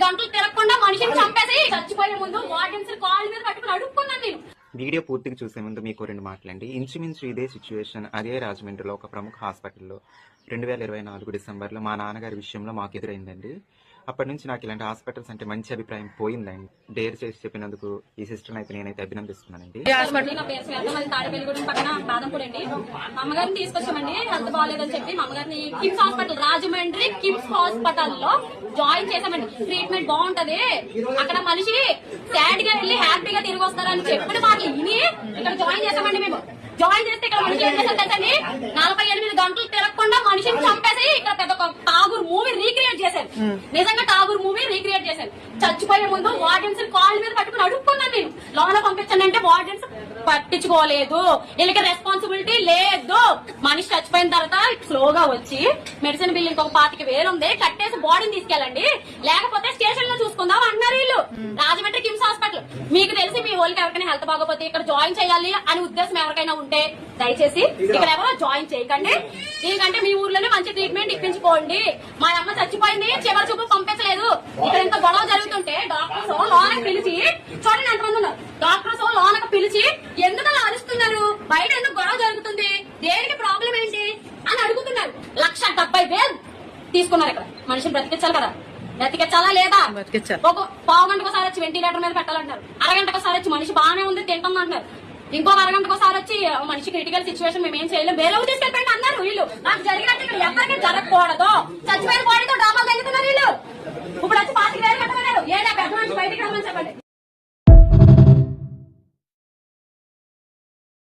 గంటలు తిరగకుండా మనిషిని చంపేసి చచ్చిపోయే ముందు వార్డెన్స్ కాళ్ళ మీద పట్టుకుని అడుక్కున్నాను నేను. వీడియో పూర్తిగా చూసే ముందు మీకు రెండు మాటలండి. ఇంచుమించు ఇదే సిచ్యువేషన్ అదే రాజమండ్రిలో ఒక ప్రముఖ హాస్పిటల్లో 2024 డిసెంబర్లో మా నాన్నగారి విషయంలో మాకు ఎదురైందండి. అప్పటి నుంచి నాకు ఇలాంటి హాస్పిటల్స్ అంటే మంచి అభిప్రాయం పోయిందండి. డేర్ చేసి చెప్పినందుకు ఈ సిస్టర్ అయితే నేనైతే అభినందిస్తున్నానండి. నా పేరు శ్వేత, మాది తాడేపల్లిగూడెం పక్కన బాదంపూడి అండి. మా అమ్మగారిని తీసుకొచ్చామండి, హెల్త్ బాగాలేదని చెప్పి మా అమ్మగారిని కిమ్స్ హాస్పిటల్, రాజమండ్రి కిమ్స్ హాస్పిటల్లో జాయిన్ చేసామండి. ట్రీట్మెంట్ బాగుంటది, అక్కడ మనిషి సాడ్ గా వెళ్ళి హ్యాపీగా తిరిగి వస్తారని చెప్పిన మాటలు విని ఇక్కడ జాయిన్ చేసామండి. మేము జాయిన్ చేస్తే ఇక్కడ మనిషి ఏం చేశారు తెలుసండి, 48 గంటలు తిరగకుండా మనిషిని చంపేసి ఇక్కడ పెద్ద ఠాగూర్ మూవీ రీక్రియేట్ చేశారు. నిజంగా ఠాగూర్ మూవీ రీక్రియేట్ చేశారు. చచ్చిపోయే ముందు వార్డెన్స్ కాళ్ళ మీద పట్టుకుని అడుక్కున్నాను నేను, లోన పంపించండి అంటే వార్డెన్స్ పట్టించుకోలేదు, వీళ్ళకి రెస్పాన్సిబిలిటీ లేదు. మనిషి చచ్చిపోయిన తర్వాత స్లోగా వచ్చి మెడిసిన్ బిల్ ఇంకొక 25,000 ఉంది, కట్టేసి బాడీని తీసుకెళ్ళండి, లేకపోతే స్టేషన్ లో చూసుకుందాం అన్నారు వీళ్ళు. రాజమండ్రి కిమ్స్ హాస్పిటల్, మీకు తెలిసి మీ వాళ్ళకి ఎవరికైనా హెల్త్ బాగోపోతే ఇక్కడ జాయిన్ చేయాలి అని ఉద్దేశం ఎవరికైనా ఉంటే దయచేసి ఇక్కడ ఎవరో జాయిన్ చేయకండి. ఎందుకంటే మీ ఊర్లోనే మంచి ట్రీట్మెంట్ ఇప్పించుకోండి. మా అమ్మ చచ్చిపోయింది, చివరి చూపు పంపించలేదు. ఇక్కడ ఎంత గొడవ జరుగుతుంటే డాక్టర్స్ లోనకి పిలిచి, చూడండి ఎంతమంది ఉన్నారు, డాక్టర్స్ లోనకి పిలిచి ఎందుకు అలా అరుస్తున్నారు, బయట ఎందుకు గొడవ జరుగుతుంది, దేనికి ప్రాబ్లం ఏంటి అని అడుగుతున్నారు. 1,70,000 తీసుకున్నారు. ఇక్కడ మనిషిని బ్రతికించాలి కదా, బ్రతికించాలా లేదా? ఒక పావు గంటకు ఒకసారి వచ్చి వెంటిలేటర్ మీద పెట్టాలంటారు, అరగంటకు ఒకసారి వచ్చి మనిషి బాగానే ఉంది తింటుంది అంటారు, ఇంకొక అరగంటకు ఒకసారి వచ్చి మనిషి క్రిటికల్ సిచ్యువేషన్ మేము ఏం చేయలేము, వేరే తీసుకెళ్ళిపోయింది అన్నారు వీళ్ళు. నాకు జరిగినట్టు ఇక్కడ ఎవరికి జరగకూడదు, చచ్చిపోయిన బాడీతో డాబాలు తగ్గుతున్నారు వీళ్ళు. ఇప్పుడు వచ్చి 25,000 కట్టమన్నారు, ఏడా పెద్ద మనిషి బయటికి రమ్మని చెప్పండి.